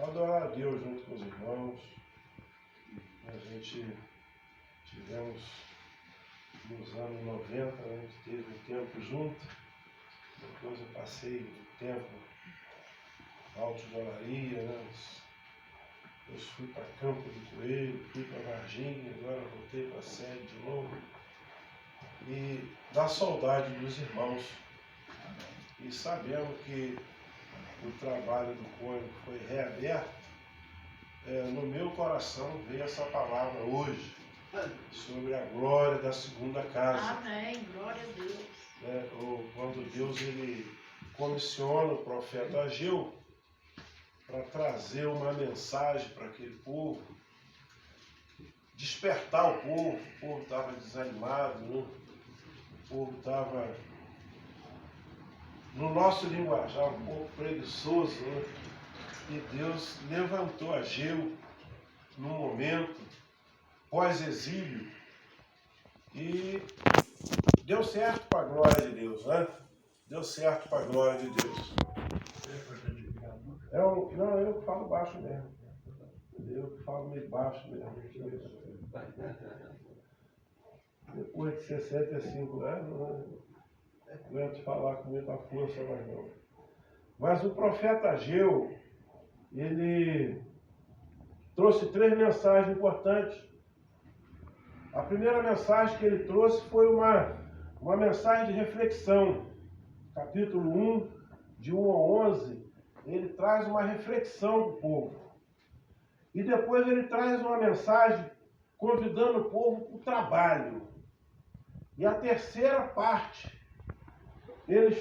adorar a Deus junto com os irmãos. A gente tivemos nos anos 90, a gente teve um tempo junto. Depois eu passei um tempo Alto de Olaria, né? Depois fui para Campo do Coelho, fui para Varginha, agora voltei para a sede de novo. E dá saudade dos irmãos. E sabendo que o trabalho do Cônigo foi reaberto, no meu coração veio essa palavra hoje, sobre a glória da segunda casa. Amém, glória a Deus. Quando Deus ele comissiona o profeta Ageu para trazer uma mensagem para aquele povo, despertar o povo estava desanimado, né? O povo estava, no nosso linguajar, um pouco preguiçoso, né? E Deus levantou Ageu no momento pós-exílio e deu certo para a glória de Deus, né? Deu certo para a glória de Deus. Não, eu falo baixo mesmo. Eu falo meio baixo mesmo. Depois de 65 anos, não aguento falar com muita força mais não. Mas o profeta Ageu, ele trouxe 3 mensagens importantes. A primeira mensagem que ele trouxe foi uma mensagem de reflexão. Capítulo 1, de 1 a 11, ele traz uma reflexão do povo. E depois ele traz uma mensagem convidando o povo para o trabalho. E a terceira parte, ele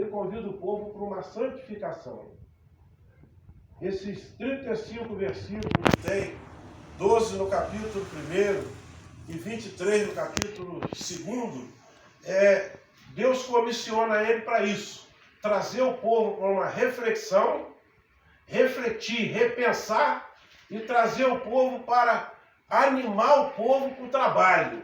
convida o povo para uma santificação. Esses 35 versículos que tem, 12 no capítulo 1 e 23 no capítulo 2, Deus comissiona ele para isso. Trazer o povo para uma reflexão, refletir, repensar e trazer o povo para animar o povo para o trabalho.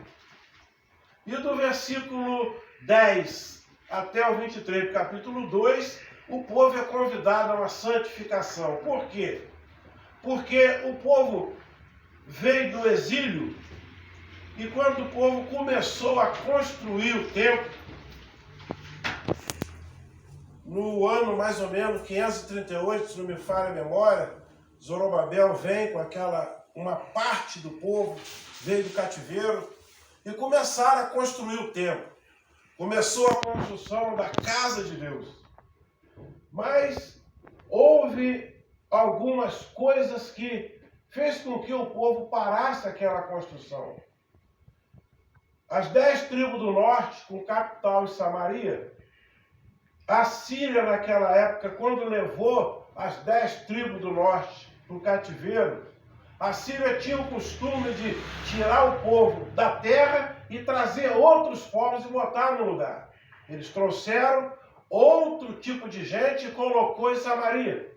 E do versículo 10 até o 23 do capítulo 2, o povo é convidado a uma santificação. Por quê? Porque o povo veio do exílio e quando o povo começou a construir o templo, no ano mais ou menos 538, se não me falha a memória, Zorobabel vem com uma parte do povo, veio do cativeiro e começaram a construir o templo. Começou a construção da casa de Deus. Mas houve algumas coisas que fez com que o povo parasse aquela construção. As 10 tribos do norte, com capital em Samaria, a Síria naquela época, quando levou as 10 tribos do norte para o cativeiro, a Síria tinha o costume de tirar o povo da terra e trazer outros povos e botar no lugar. Eles trouxeram outro tipo de gente e colocou em Samaria.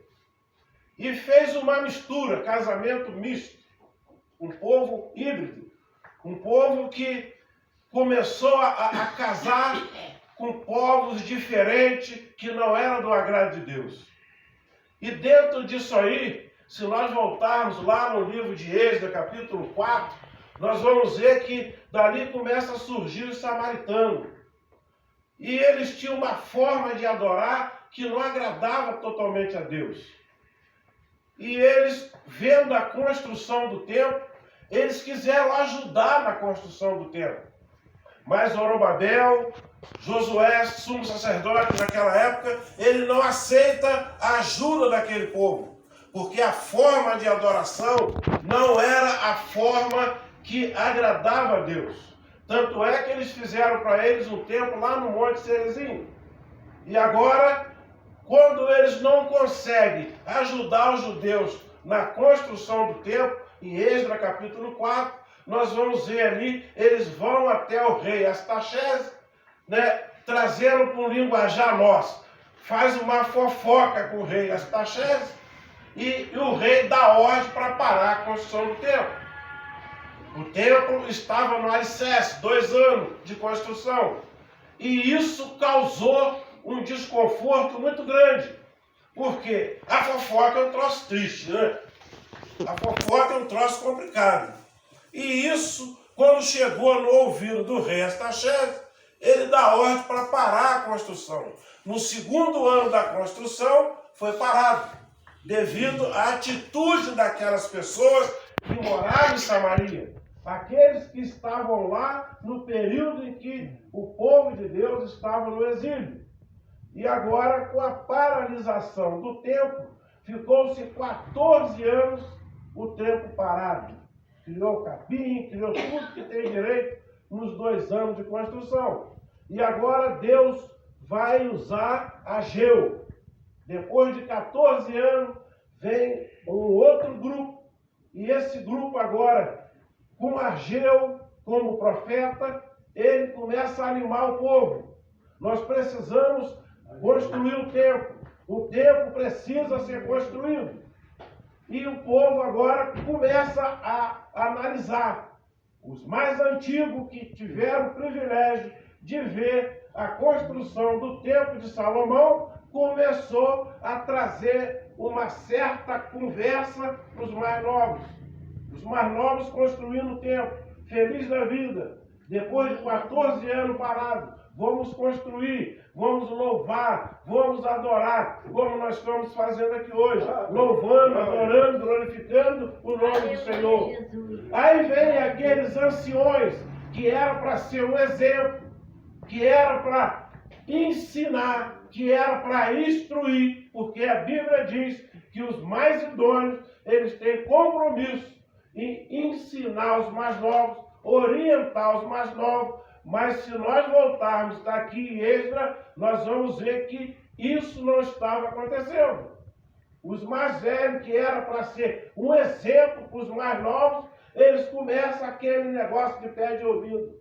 E fez uma mistura, casamento misto. Um povo híbrido. Um povo que começou a casar com povos diferentes que não eram do agrado de Deus. E dentro disso aí, se nós voltarmos lá no livro de Êxodo, capítulo 4, nós vamos ver que dali começa a surgir os samaritanos. E eles tinham uma forma de adorar que não agradava totalmente a Deus. E eles, vendo a construção do templo, eles quiseram ajudar na construção do templo. Mas Zorobabel, Josué, sumo sacerdote naquela época, ele não aceita a ajuda daquele povo. Porque a forma de adoração não era a forma que agradava a Deus. Tanto é que eles fizeram para eles um templo lá no Monte Cerezinho. E agora, quando eles não conseguem ajudar os judeus na construção do templo, em Êxodo capítulo 4, nós vamos ver ali, eles vão até o rei Astaxés, trazendo para um linguajar nosso. Faz uma fofoca com o rei Astaxés e o rei dá ordem para parar a construção do templo. O templo estava no alicerce, 2 anos de construção. E isso causou um desconforto muito grande. Porque a fofoca é um troço triste, né? A fofoca é um troço complicado. E isso, quando chegou no ouvido do rei Artaxerxes, ele dá ordem para parar a construção. No segundo ano da construção, foi parado, devido à atitude daquelas pessoas que moravam em Samaria. Aqueles que estavam lá no período em que o povo de Deus estava no exílio. E agora, com a paralisação do templo, ficou-se 14 anos o templo parado. Criou capim, criou tudo que tem direito nos 2 anos de construção. E agora Deus vai usar Ageu. Depois de 14 anos, vem um outro grupo. E esse grupo agora, com Ageu como profeta, ele começa a animar o povo. Nós precisamos construir o templo. O templo precisa ser construído. E o povo agora começa a analisar. Os mais antigos que tiveram o privilégio de ver a construção do templo de Salomão começou a trazer uma certa conversa para os mais novos. Os mais novos construindo o templo, feliz da vida. Depois de 14 anos parado, vamos construir, vamos louvar, vamos adorar, como nós estamos fazendo aqui hoje, louvando, adorando, glorificando o nome do Senhor. Aí vem aqueles anciões que era para ser um exemplo, que era para ensinar, que era para instruir, porque a Bíblia diz que os mais idôneos, eles têm compromisso em ensinar os mais novos, orientar os mais novos. Mas se nós voltarmos daqui em Esdras, nós vamos ver que isso não estava acontecendo. Os mais velhos, que era para ser um exemplo para os mais novos, eles começam aquele negócio de pé de ouvido.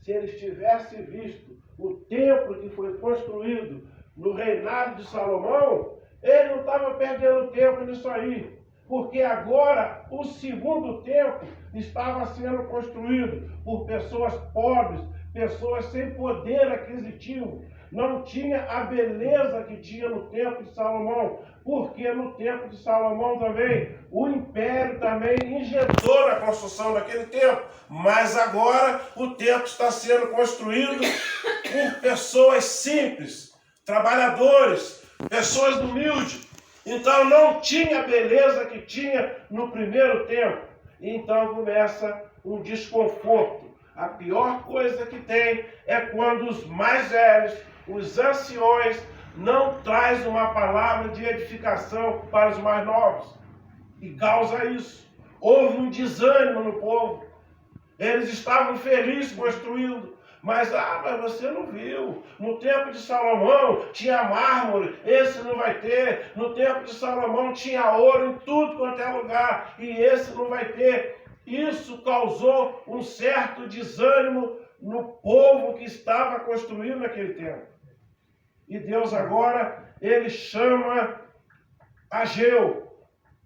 Se eles tivessem visto o templo que foi construído no reinado de Salomão, ele não estava perdendo tempo nisso aí. Porque agora o segundo templo estava sendo construído por pessoas pobres, pessoas sem poder aquisitivo. Não tinha a beleza que tinha no templo de Salomão, porque no templo de Salomão também, o império também injetou na construção daquele templo. Mas agora o templo está sendo construído por pessoas simples, trabalhadores, pessoas humildes. Então não tinha a beleza que tinha no primeiro tempo. Então começa um desconforto. A pior coisa que tem é quando os mais velhos, os anciões, não trazem uma palavra de edificação para os mais novos. E causa isso. Houve um desânimo no povo. Eles estavam felizes construindo. Mas você não viu. No tempo de Salomão tinha mármore, esse não vai ter. No tempo de Salomão tinha ouro em tudo quanto é lugar, e esse não vai ter. Isso causou um certo desânimo no povo que estava construindo naquele tempo. E Deus agora, ele chama Ageu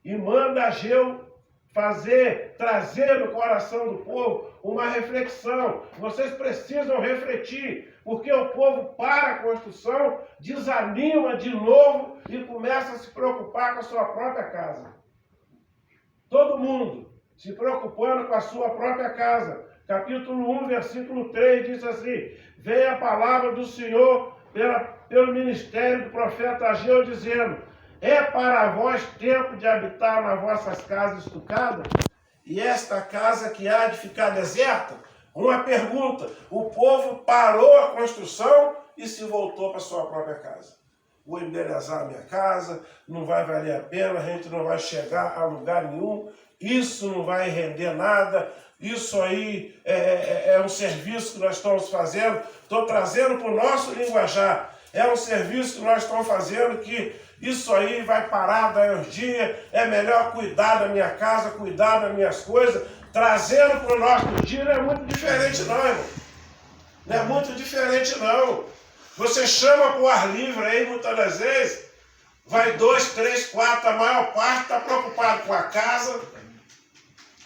e manda Ageu trazer no coração do povo uma reflexão. Vocês precisam refletir, porque o povo para a construção, desanima de novo e começa a se preocupar com a sua própria casa. Todo mundo se preocupando com a sua própria casa. Capítulo 1, versículo 3 diz assim: veio a palavra do Senhor pelo ministério do profeta Ageu, dizendo: é para vós tempo de habitar nas vossas casas estucadas? E esta casa que há de ficar deserta? Uma pergunta: o povo parou a construção e se voltou para sua própria casa. Vou embelezar a minha casa, não vai valer a pena, a gente não vai chegar a lugar nenhum, isso não vai render nada, isso aí é um serviço que nós estamos fazendo, estou trazendo para o nosso linguajar, é um serviço que nós estamos fazendo que isso aí vai parar daí uns dias, é melhor cuidar da minha casa, cuidar das minhas coisas, trazendo para o nosso dia não é muito diferente não, irmão. Não é muito diferente não. Você chama para o ar livre aí, muitas das vezes, vai 2, 3, 4, a maior parte está preocupado com a casa,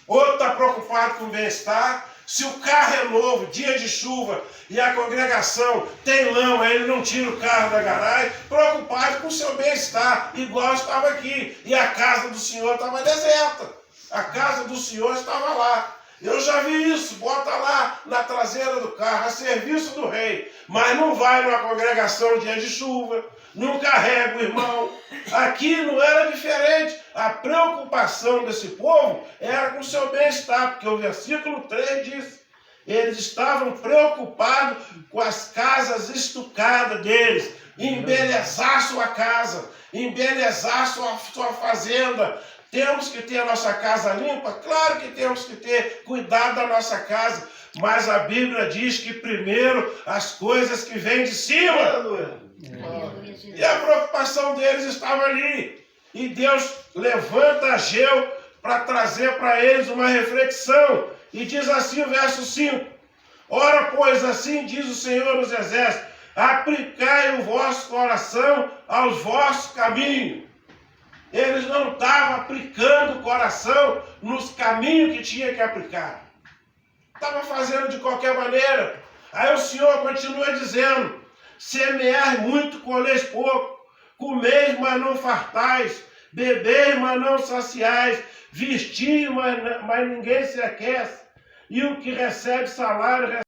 outro está preocupado com o bem-estar, Se o carro é novo, dia de chuva, e a congregação tem lama, ele não tira o carro da garagem, preocupado com o seu bem-estar, igual estava aqui. E a casa do Senhor estava deserta. A casa do Senhor estava lá. Eu já vi isso, bota lá na traseira do carro, a serviço do rei. Mas não vai numa congregação dia de chuva, não carrega o irmão. Aqui não era diferente. A preocupação desse povo era com o seu bem-estar, porque o versículo 3 diz: eles estavam preocupados com as casas estucadas deles, embelezar sua casa, embelezar sua fazenda. Temos que ter a nossa casa limpa? Claro que temos que ter cuidado da nossa casa, mas a Bíblia diz que primeiro as coisas que vêm de cima. E a preocupação deles estava ali. E Deus levanta Ageu para trazer para eles uma reflexão. E diz assim o verso 5: ora, pois, assim diz o Senhor dos Exércitos, aplicai o vosso coração aos vossos caminhos. Eles não estavam aplicando o coração nos caminhos que tinha que aplicar. Estava fazendo de qualquer maneira. Aí o Senhor continua dizendo: semeai muito, colheis pouco, comeis, mas não fartais, bebeis, mas não saciais, vestir, mas ninguém se aquece, e o que recebe salário